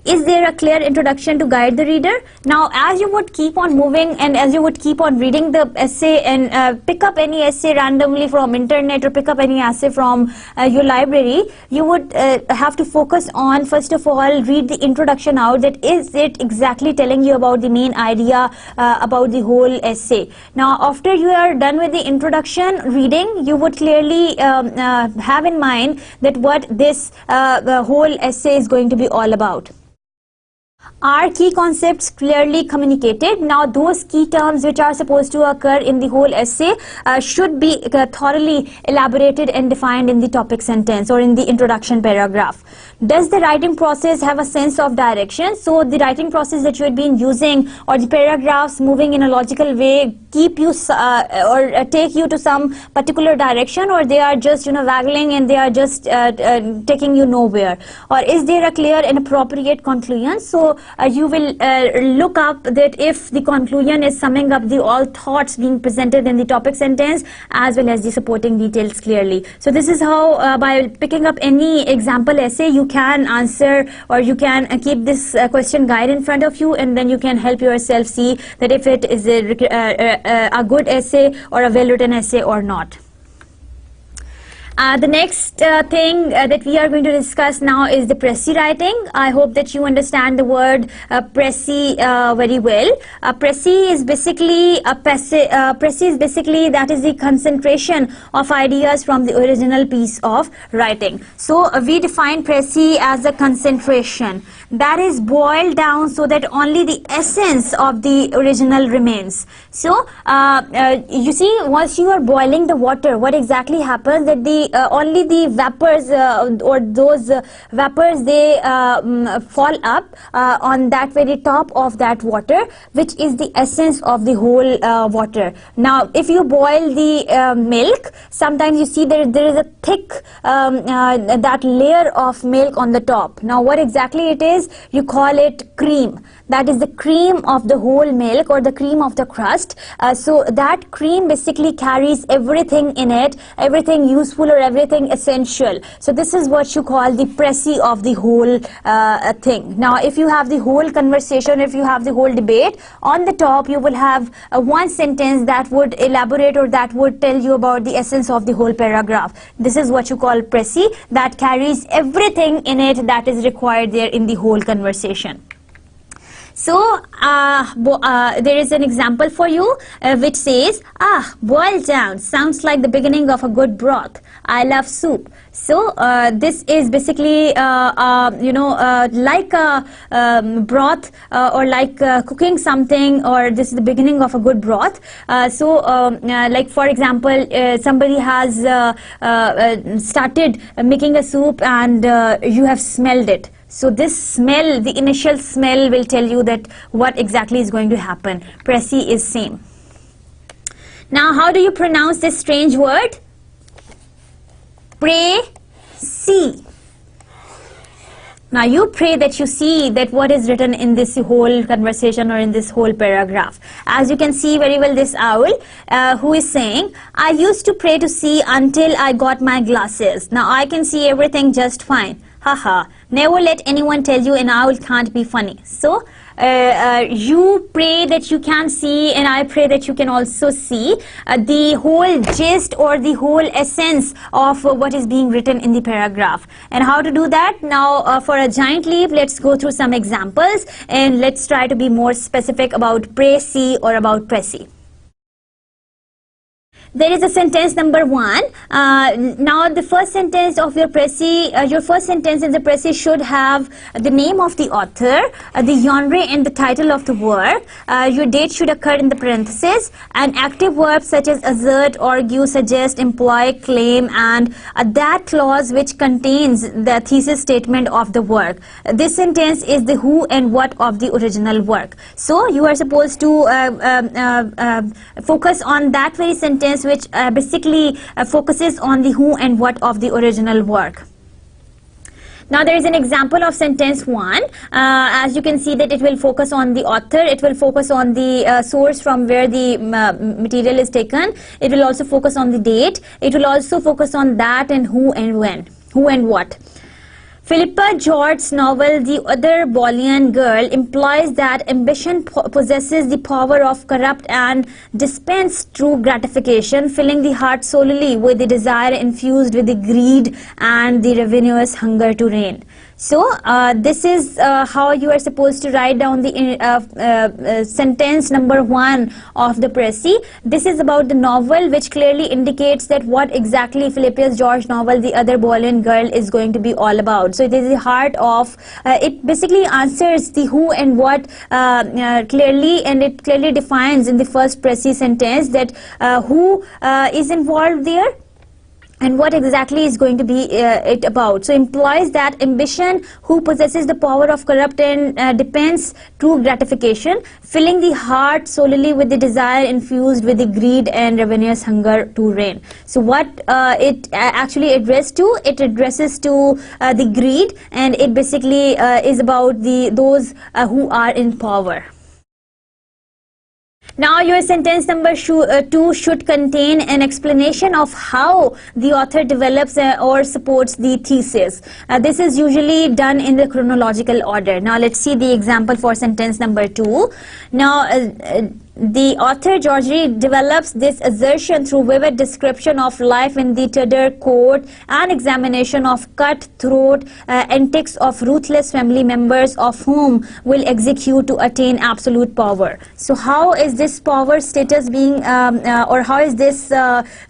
Is there a clear introduction to guide the reader? Now, as you would keep on moving and as you would keep on reading the essay and pick up any essay randomly from internet or pick up any essay from your library, you would have to focus on, first of all, read the introduction out. That is it exactly telling you about the main idea about the whole essay. Now, after you are done with the introduction reading, you would clearly have in mind that what this the whole essay is going to be all about. Are key concepts clearly communicated? Now those key terms which are supposed to occur in the whole essay should be thoroughly elaborated and defined in the topic sentence or in the introduction paragraph. Does the writing process have a sense of direction? So the writing process that you have been using or the paragraphs moving in a logical way keep you or take you to some particular direction, or they are just waggling and they are just taking you nowhere? Or is there a clear and appropriate conclusion? So you will look up that if the conclusion is summing up the all thoughts being presented in the topic sentence as well as the supporting details clearly. So this is how by picking up any example essay you can answer, or you can keep this question guide in front of you, and then you can help yourself see that if it is a good essay or a well written essay or not. The next thing that we are going to discuss now is the Prewriting writing. I hope that you understand the word Prewriting very well. Prewriting is basically that is the concentration of ideas from the original piece of writing. So we define Prewriting as a concentration that is boiled down so that only the essence of the original remains. So you see, once you are boiling the water, what exactly happens that the only the vapors or those vapors, they fall up on that very top of that water, which is the essence of the whole water. Now if you boil the milk, sometimes you see there is a thick that layer of milk on the top. Now what exactly it is? You call it cream. That is the cream of the whole milk or the cream of the crust. So that cream basically carries everything in it, everything useful or everything essential. So this is what you call the Prewriting of the whole thing. Now if you have the whole conversation, if you have the whole debate, on the top you will have one sentence that would elaborate or that would tell you about the essence of the whole paragraph. This is what you call Prewriting, that carries everything in it that is required there in the whole conversation. So there is an example for you which says, boiled down sounds like the beginning of a good broth. I love soup. So this is basically like a broth or like cooking something, or this is the beginning of a good broth. Like for example, somebody has started making a soup and you have smelled it. So this smell, the initial smell, will tell you that what exactly is going to happen. Pressy is same. Now how do you pronounce this strange word? Pray-see. Now you pray that you see that what is written in this whole conversation or in this whole paragraph. As you can see very well, this owl who is saying, I used to pray to see until I got my glasses. Now I can see everything just fine. Haha. Never let anyone tell you an owl can't be funny. So you pray that you can see, and I pray that you can also see the whole gist or the whole essence of what is being written in the paragraph. And how to do that? Now for a giant leap, let's go through some examples and let's try to be more specific about pray see or about pressy. There is a sentence number 1. Now the first sentence of your pressy, your first sentence in the pressy should have the name of the author, the genre and the title of the work. Your date should occur in the parentheses, and active verbs such as assert, argue, suggest, imply, claim, and that clause which contains the thesis statement of the work. This sentence is the who and what of the original work. So you are supposed to focus on that very sentence which basically focuses on the who and what of the original work. Now there is an example of sentence 1. As you can see that it will focus on the author, it will focus on the source from where the material is taken, it will also focus on the date, it will also focus on that and who and when, who and what. Philippa George's novel The Other Bolian Girl implies that ambition possesses the power of corrupt and dispense true gratification, filling the heart solely with the desire infused with the greed and the ravenous hunger to reign. So this is how you are supposed to write down the sentence number 1 of the pressy. This is about the novel, which clearly indicates that what exactly Philippa George's novel The Other Bolian Girl is going to be all about. So it is the heart of, it basically answers the who and what clearly, and it clearly defines in the first pressy sentence that who is involved there and what exactly is going to be it about. So implies that ambition who possesses the power of corrupt and depends true gratification, filling the heart solely with the desire infused with the greed and ravenous hunger to reign. So what it actually addresses to, it addresses to the greed, and it basically is about those who are in power. Now your sentence number 2 should contain an explanation of how the author develops or supports the thesis. This is usually done in the chronological order. Now let's see the example for sentence number 2. Now the author Georgie develops this assertion through vivid description of life in the Tudor court and examination of cutthroat antics of ruthless family members of whom will execute to attain absolute power. So how is this power status being or how is this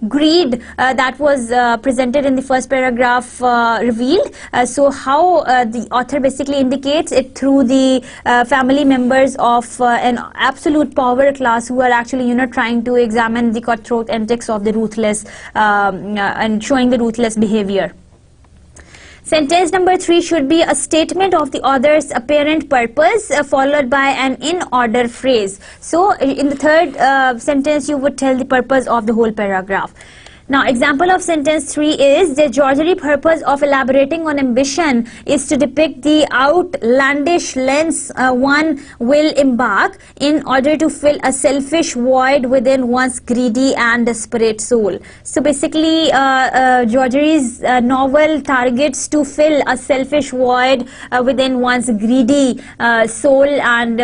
greed that was presented in the first paragraph revealed? So how the author basically indicates it through the family members of an absolute power class who are actually trying to examine the cutthroat antics of the ruthless and showing the ruthless behavior. Sentence number 3 should be a statement of the author's apparent purpose followed by an in order phrase. So in the third sentence you would tell the purpose of the whole paragraph. Now example of sentence 3 is the George's purpose of elaborating on ambition is to depict the outlandish lengths one will embark in order to fill a selfish void within one's greedy and desperate soul. So basically George's novel targets to fill a selfish void within one's greedy soul and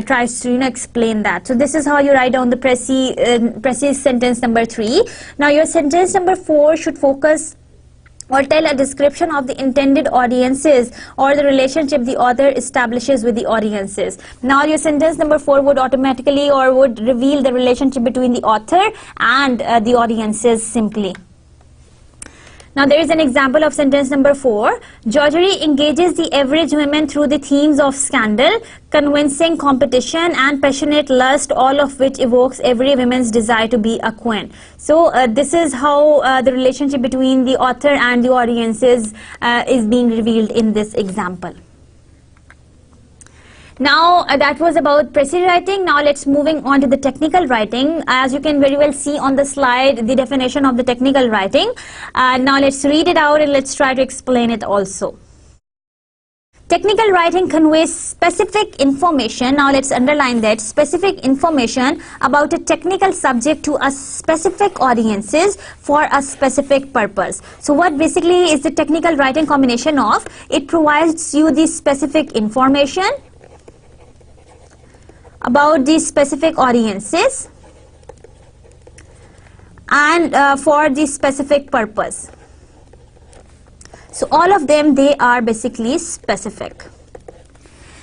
tries to explain that. So this is how you write down the pressy sentence number 3. Now your sentence number 4 should focus or tell a description of the intended audiences or the relationship the author establishes with the audiences. Now your sentence number 4 would automatically or would reveal the relationship between the author and the audiences simply. Now there is an example of sentence number 4. Georgery engages the average women through the themes of scandal, convincing competition and passionate lust, all of which evokes every woman's desire to be a queen. So this is how the relationship between the author and the audiences is being revealed in this example. Now that was about Prewriting. Now let's moving on to the technical writing. As you can very well see on the slide, the definition of the technical writing. Now let's read it out and let's try to explain it also. Technical writing conveys specific information. Now let's underline that, specific information about a technical subject to a specific audiences for a specific purpose. So what basically is the technical writing combination of? It provides you the specific information about these specific audiences and for the specific purpose. So all of them, they are basically specific.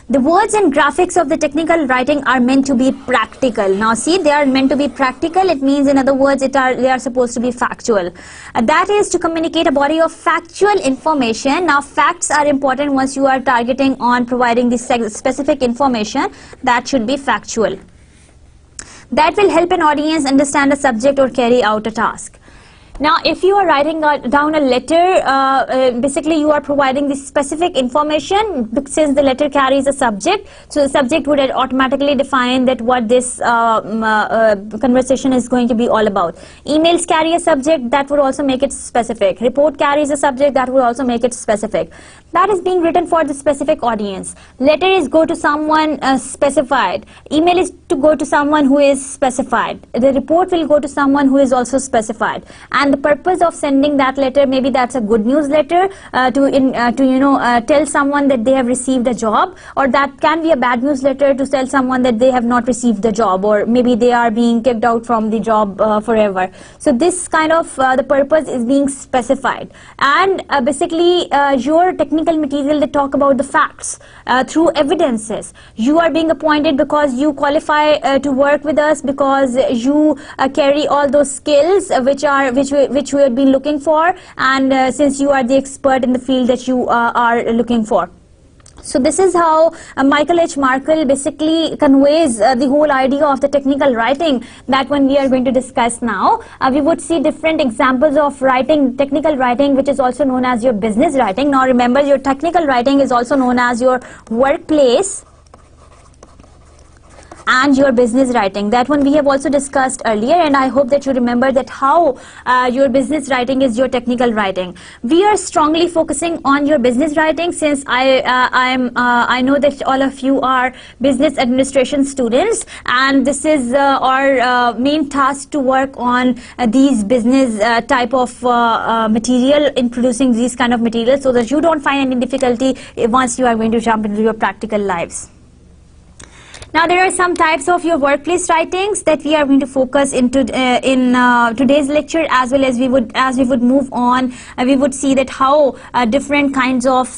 The words and graphics of the technical writing are meant to be practical. Now see, they are meant to be practical. It means, in other words, they are supposed to be factual. That is to communicate a body of factual information. Now facts are important once you are targeting on providing this specific information. That should be factual. That will help an audience understand a subject or carry out a task. Now if you are writing down a letter, basically you are providing this specific information since the letter carries a subject. So the subject would automatically define that what this conversation is going to be all about. Emails carry a subject, that would also make it specific. Report carries a subject, that would also make it specific. That is being written for the specific audience. Letter is go to someone specified. Email is to go to someone who is specified. The report will go to someone who is also specified. And the purpose of sending that letter, maybe that's a good news letter to tell someone that they have received a job, or that can be a bad news letter to tell someone that they have not received the job, or maybe they are being kicked out from the job forever. So this kind of the purpose is being specified. And basically your technical material, they talk about the facts through evidences. You are being appointed because you qualify to work with us, because you carry all those skills which we have been looking for, and since you are the expert in the field that you are looking for. So this is how Michael H. Markle basically conveys the whole idea of the technical writing that when we are going to discuss now. We would see different examples of writing, technical writing, which is also known as your business writing. Now remember, your technical writing is also known as your workplace and your business writing. That one we have also discussed earlier, and I hope that you remember that how your business writing is your technical writing. We are strongly focusing on your business writing, since I know that all of you are business administration students, and this is our main task to work on these business type of material, in producing these kind of materials, so that you don't find any difficulty once you are going to jump into your practical lives. Now there are some types of your workplace writings that we are going to focus into in today's lecture, as well as we would move on. We would see that how different kinds of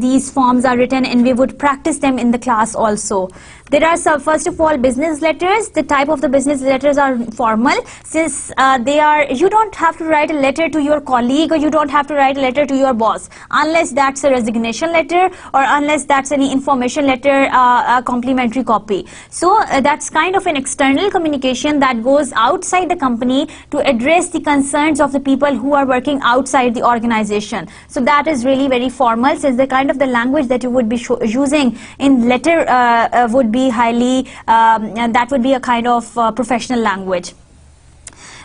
these forms are written, and we would practice them in the class also. There are some, first of all, business letters. The type of the business letters are formal, since you don't have to write a letter to your colleague, or you don't have to write a letter to your boss, unless that's a resignation letter, or unless that's any information letter, a complimentary copy. So that's kind of an external communication that goes outside the company to address the concerns of the people who are working outside the organization. So that is really very formal, since the kind of the language that you would be using in letter would be highly, and that would be a kind of professional language.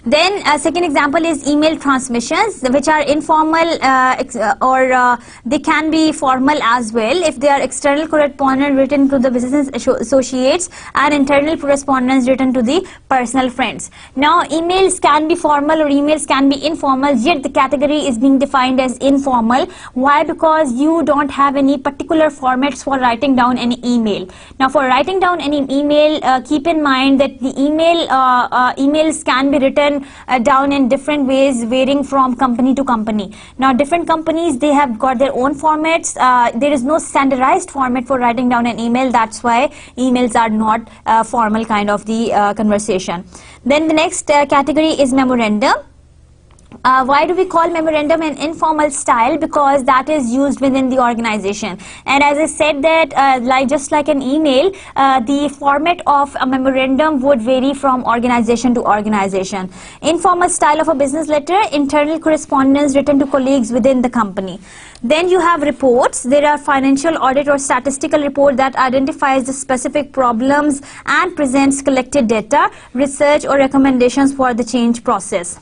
Then a second example is email transmissions, which are informal or they can be formal as well, if they are external correspondence written to the business associates and internal correspondence written to the personal friends. Now emails can be formal or emails can be informal, yet the category is being defined as informal. Why? Because you don't have any particular formats for writing down any email. Now for writing down any email, keep in mind that the emails can be written written down in different ways, varying from company to company. Now different companies, they have got their own formats. There is no standardized format for writing down an email. That's why emails are not formal kind of the conversation. Then the next category is memorandum. Why do we call memorandum an informal style? Because that is used within the organization. And as I said that just like an email, the format of a memorandum would vary from organization to organization. Informal style of a business letter, internal correspondence written to colleagues within the company. Then you have reports. There are financial audit or statistical report that identifies the specific problems and presents collected data, research or recommendations for the change process.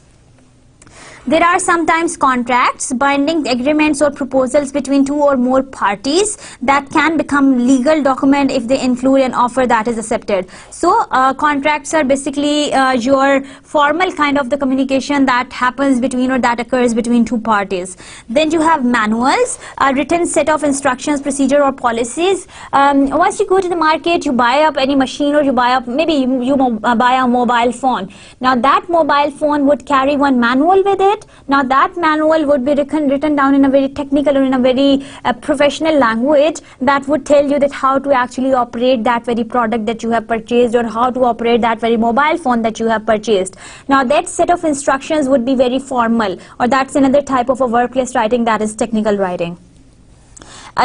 There are sometimes contracts, binding agreements or proposals between two or more parties that can become legal document if they include an offer that is accepted. So contracts are basically your formal kind of the communication that happens between or that occurs between two parties. Then you have manuals, a written set of instructions, procedure or policies. Once you go to the market, you buy up any machine or you buy up, maybe you buy a mobile phone. Now that mobile phone would carry one manual with it. Now that manual would be written down in a very technical or in a very professional language that would tell you that how to actually operate that very product that you have purchased or how to operate that very mobile phone that you have purchased. Now that set of instructions would be very formal, or that's another type of a workplace writing, that is technical writing.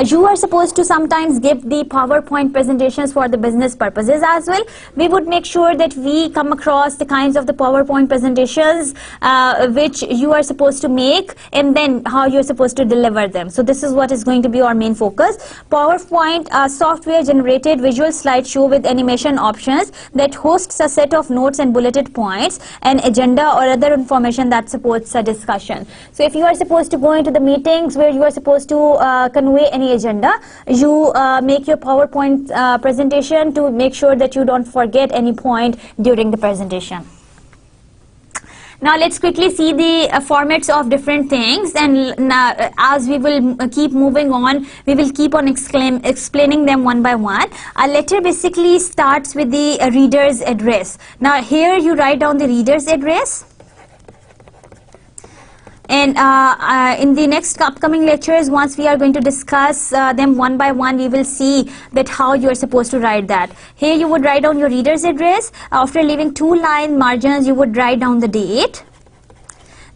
You are supposed to sometimes give the PowerPoint presentations for the business purposes as well. We would make sure that we come across the kinds of the PowerPoint presentations which you are supposed to make, and then how you're supposed to deliver them. So this is what is going to be our main focus. PowerPoint, software generated visual slideshow with animation options that hosts a set of notes and bulleted points, an agenda or other information that supports a discussion. So if you are supposed to go into the meetings where you are supposed to convey any agenda, you make your PowerPoint presentation to make sure that you don't forget any point during the presentation. Now let's quickly see the formats of different things, and as we will keep moving on, we will keep on explaining them one by one. A letter basically starts with the reader's address. Now here you write down the reader's address. And in the next upcoming lectures, once we are going to discuss them one by one, we will see that how you are supposed to write that. Here you would write down your reader's address. After leaving 2 line margins, you would write down the date.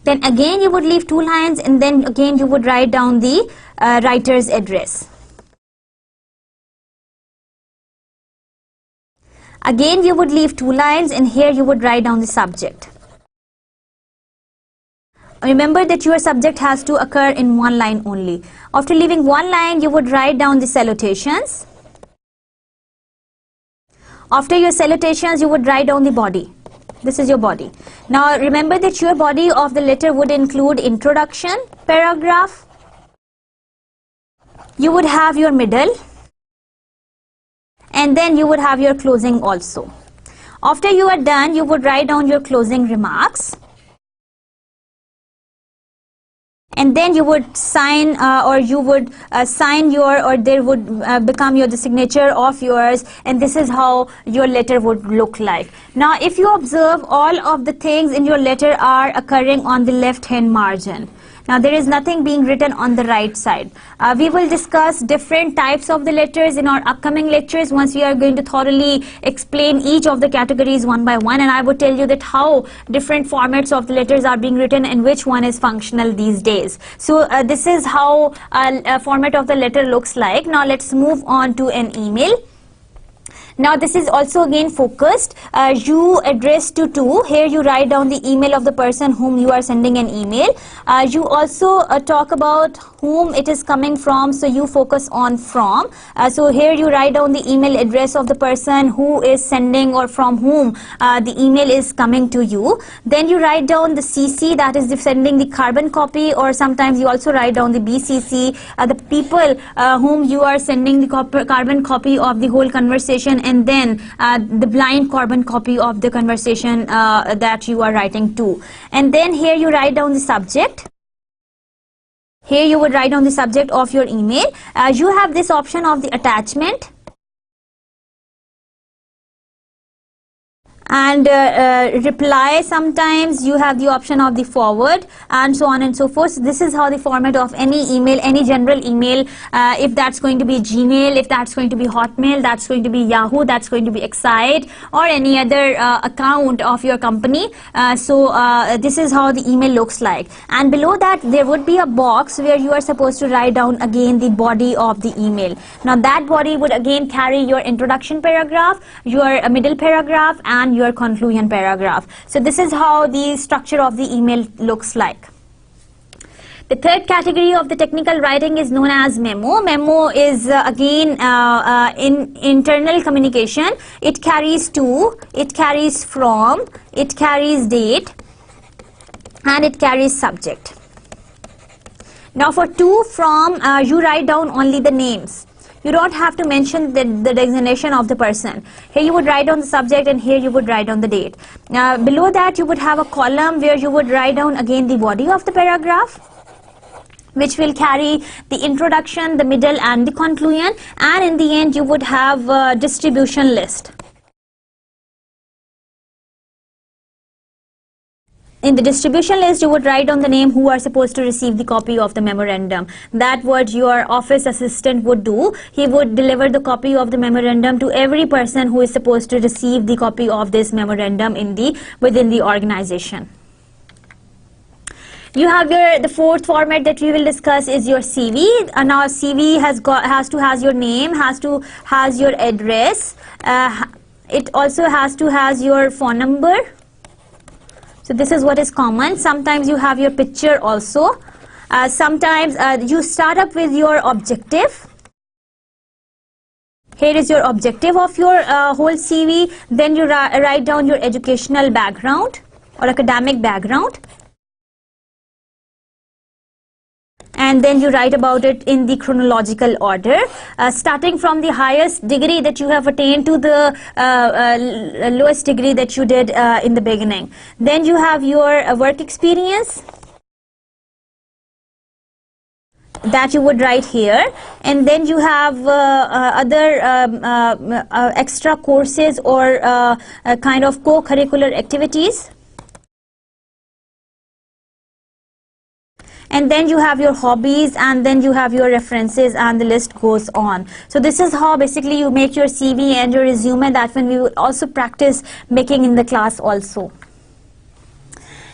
Then again you would leave 2 lines, and then again you would write down the writer's address. Again you would leave 2 lines, and here you would write down the subject. Remember that your subject has to occur in 1 line only. After leaving 1 line, you would write down the salutations. After your salutations, you would write down the body. This is your body. Now remember that your body of the letter would include introduction, paragraph. You would have your middle, and then you would have your closing also. After you are done, you would write down your closing remarks. And then you would sign sign your, or there would become the signature of yours, and this is how your letter would look like. Now if you observe, all of the things in your letter are occurring on the left hand margin. Now there is nothing being written on the right side. We will discuss different types of the letters in our upcoming lectures once we are going to thoroughly explain each of the categories one by one, and I would tell you that how different formats of the letters are being written and which one is functional these days. So this is how a format of the letter looks like. Now let's move on to an email. Now this is also again focused. You address to. Here you write down the email of the person whom you are sending an email. You also talk about whom it is coming from, so you focus on from. So here you write down the email address of the person who is sending or from whom the email is coming to you. Then you write down the CC, that is the sending the carbon copy, or sometimes you also write down the BCC, the people whom you are sending the carbon copy of the whole conversation, and then the blind carbon copy of the conversation that you are writing to. And then here you write down the subject. Here you would write down the subject of your email. You have this option of the attachment. and reply. Sometimes you have the option of the forward, and so on and so forth. So this is how the format of any email, any general email, if that's going to be Gmail, if that's going to be Hotmail, that's going to be Yahoo, that's going to be Excite, or any other account of your company. This is how the email looks like, and below that there would be a box where you are supposed to write down again the body of the email. Now that body would again carry your introduction paragraph, your middle paragraph, and your conclusion paragraph. So this is how the structure of the email looks like. The third category of the technical writing is known as memo. Memo is again in internal communication. It carries to, it carries from, it carries date, and it carries subject. Now for to, from, you write down only the names. You don't have to mention the designation of the person. Here you would write down the subject, and here you would write down the date. Below that you would have a column where you would write down again the body of the paragraph, which will carry the introduction, the middle, and the conclusion, and in the end you would have a distribution list. In the distribution list, you would write down the name who are supposed to receive the copy of the memorandum. That what your office assistant would do. He would deliver the copy of the memorandum to every person who is supposed to receive the copy of this memorandum within the organization. You have the fourth format that we will discuss is your CV. Now CV has to has your name, has to has your address. It also has to has your phone number. So this is what is common. Sometimes you have your picture also. Sometimes you start up with your objective. Here is your objective of your whole CV. Then you write down your educational background or academic background. And then you write about it in the chronological order, starting from the highest degree that you have attained to the lowest degree that you did in the beginning. Then you have your work experience that you would write here, and then you have other extra courses or kind of co-curricular activities. And then you have your hobbies, and then you have your references, and the list goes on. So this is how basically you make your CV and your resume, that when we will also practice making in the class also.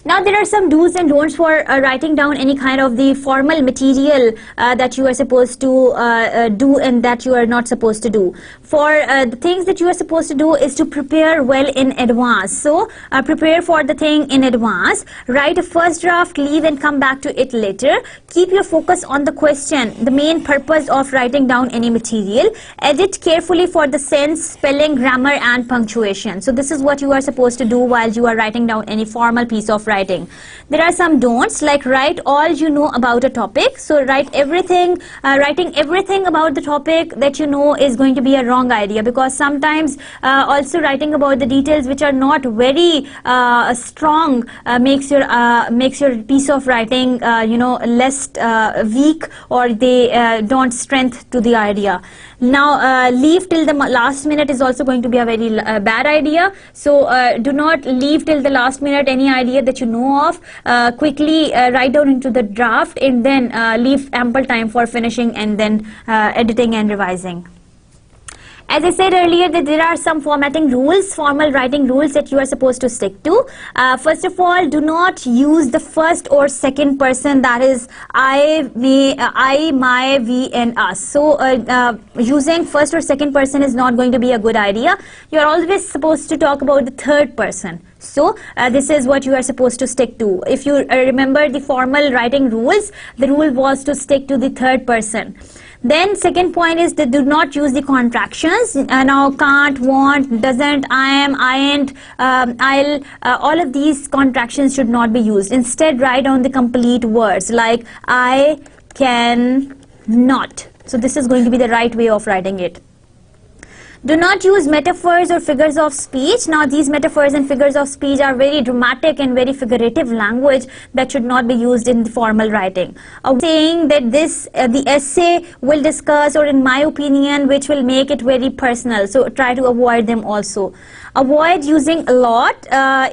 Now there are some do's and don'ts for writing down any kind of the formal material that you are supposed to do and that you are not supposed to do. For the things that you are supposed to do is to prepare well in advance. So prepare for the thing in advance. Write a first draft, leave and come back to it later. Keep your focus on the question, the main purpose of writing down any material. Edit carefully for the sense, spelling, grammar and punctuation. So this is what you are supposed to do while you are writing down any formal piece of writing. There are some don'ts, like write all you know about a topic. So write everything, writing everything about the topic that you know is going to be a wrong idea, because sometimes also writing about the details which are not very strong makes your piece of writing less weak, or they don't strength to the idea. Now leave till the last minute is also going to be a very bad idea. So do not leave till the last minute any idea that you know of. Quickly write down into the draft, and then leave ample time for finishing and then editing and revising. As I said earlier, that there are some formatting rules, formal writing rules that you are supposed to stick to. First of all, do not use the first or second person, that is I, me, I, my, we and us. So using first or second person is not going to be a good idea. You are always supposed to talk about the third person. So this is what you are supposed to stick to. If you remember the formal writing rules, the rule was to stick to the third person. Then second point is that do not use the contractions. Now can't, won't, doesn't, I am, I ain't, I'll, all of these contractions should not be used. Instead write down the complete words like I can not. So this is going to be the right way of writing it. Do not use metaphors or figures of speech. Now these metaphors and figures of speech are very dramatic and very figurative language that should not be used in the formal writing. Saying that this the essay will discuss, or in my opinion, which will make it very personal. So try to avoid them also. Avoid using a lot.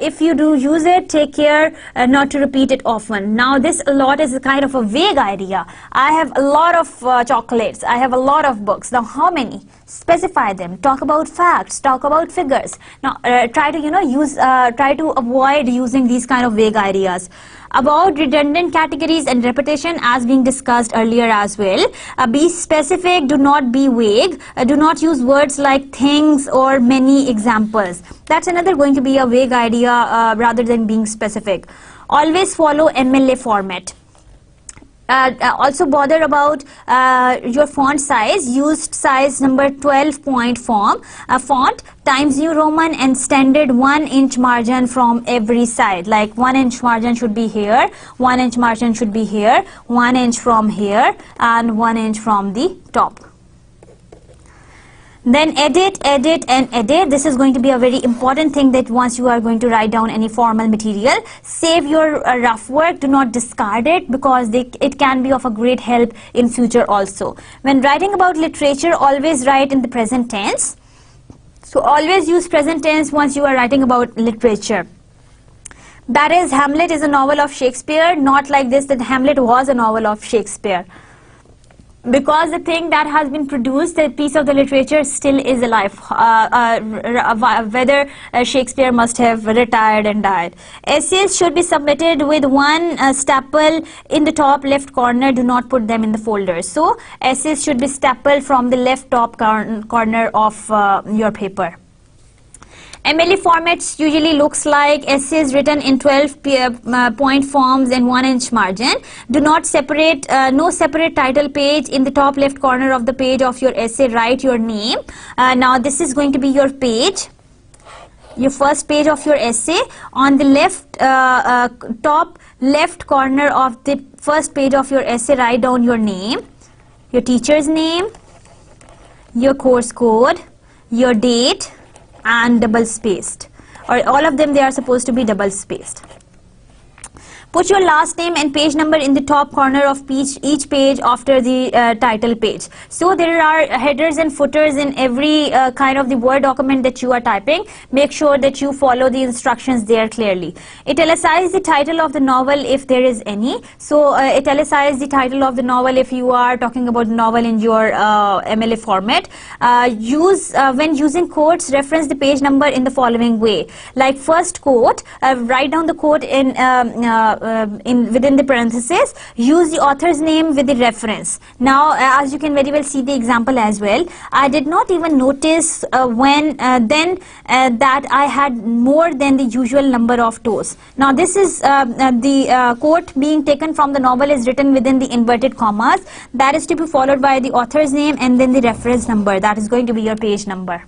If you do use it, take care not to repeat it often. Now this a lot is a kind of a vague idea. I have a lot of chocolates. I have a lot of books. Now how many? Specify them. Talk about facts. Talk about figures. Now try to try to avoid using these kind of vague ideas. About redundant categories and repetition, as being discussed earlier as well. Be specific, do not be vague. Do not use words like things or many examples. That's another going to be a vague idea rather than being specific. Always follow MLA format. Also bother about your font size. Used size number 12 point font, Times New Roman, and standard 1 inch margin from every side. Like 1 inch margin should be here, 1 inch margin should be here, 1 inch from here, and 1 inch from the top. Then edit, and edit. This is going to be a very important thing, that once you are going to write down any formal material, save your rough work. Do not discard it, because it can be of a great help in future also. When writing about literature, always write in the present tense. So always use present tense once you are writing about literature. That is, Hamlet is a novel of Shakespeare, not like this, that Hamlet was a novel of Shakespeare. Because the thing that has been produced, the piece of the literature, still is alive, whether Shakespeare must have retired and died. Essays should be submitted with one staple in the top left corner. Do not put them in the folder. So essays should be stapled from the left top corner of your paper. MLA formats usually looks like essays written in 12 point forms and 1 inch margin. Do not separate, no separate title page. In the top left corner of the page of your essay, write your name. Now this is going to be your page, your first page of your essay. On the left top left corner of the first page of your essay, write down your name, your teacher's name, your course code, your date, and double spaced, or all of them, they are supposed to be double spaced. Put your last name and page number in the top corner of each page after the title page. So there are headers and footers in every kind of the Word document that you are typing. Make sure that you follow the instructions there clearly. Italicize the title of the novel if there is any. So italicize the title of the novel if you are talking about the novel in your MLA format. When using quotes, reference the page number in the following way. Like first quote, write down the quote in within the parentheses. Use the author's name with the reference. Now as you can very well see the example as well, I did not even notice that I had more than the usual number of toes. Now this is the quote being taken from the novel is written within the inverted commas. That is to be followed by the author's name and then the reference number. That is going to be your page number.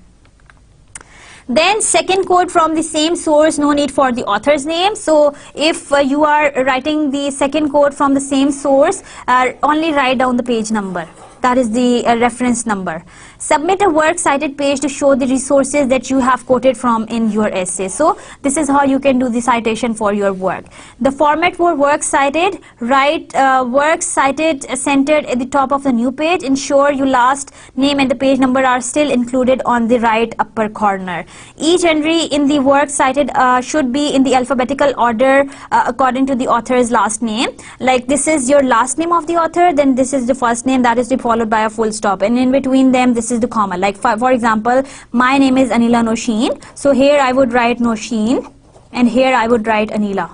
Then second quote from the same source, no need for the author's name. So if you are writing the second quote from the same source, only write down the page number. That is the reference number. Submit a works cited page to show the resources that you have quoted from in your essay. So this is how you can do the citation for your work. The format for works cited, write works cited centered at the top of the new page. Ensure your last name and the page number are still included on the right upper corner. Each entry in the works cited should be in the alphabetical order according to the author's last name. Like this is your last name of the author, then this is the first name, that is the followed by a full stop, and in between them this is the comma. Like for example, my name is Anila Noshin, so here I would write Noshin and here I would write Anila.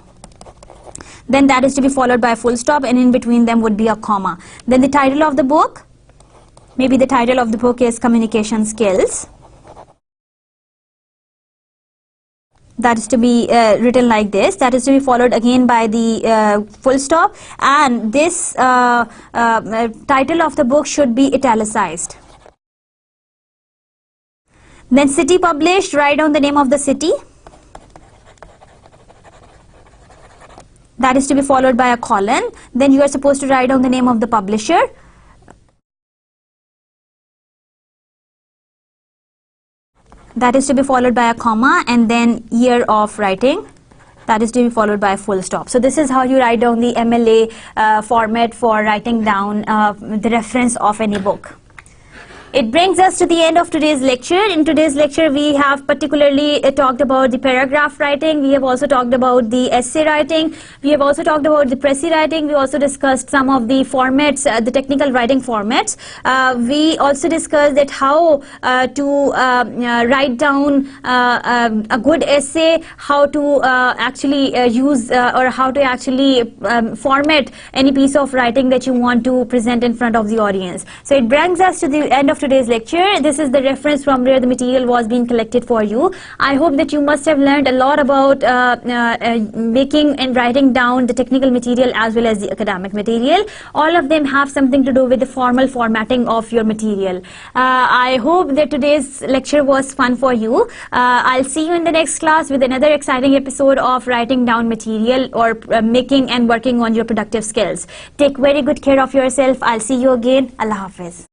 Then that is to be followed by a full stop, and in between them would be a comma. Then the title of the book, maybe the title of the book is Communication Skills. That is to be written like this. That is to be followed again by the full stop, and this title of the book should be italicized. Then city published, write down the name of the city. That is to be followed by a colon. Then you are supposed to write down the name of the publisher. That is to be followed by a comma, and then year of writing. That is to be followed by a full stop. So this is how you write down the MLA format for writing down the reference of any book. It brings us to the end of today's lecture. In today's lecture, we have particularly talked about the paragraph writing. We have also talked about the essay writing. We have also talked about the précis writing. We also discussed some of the formats, the technical writing formats. We also discussed that how to write down a good essay, how to actually use or how to actually format any piece of writing that you want to present in front of the audience. So it brings us to the end of today's lecture. This is the reference from where the material was being collected for you. I hope that you must have learned a lot about making and writing down the technical material as well as the academic material. All of them have something to do with the formal formatting of your material. I hope that today's lecture was fun for you. I'll see you in the next class with another exciting episode of writing down material or making and working on your productive skills. Take very good care of yourself. I'll see you again. Allah Hafiz.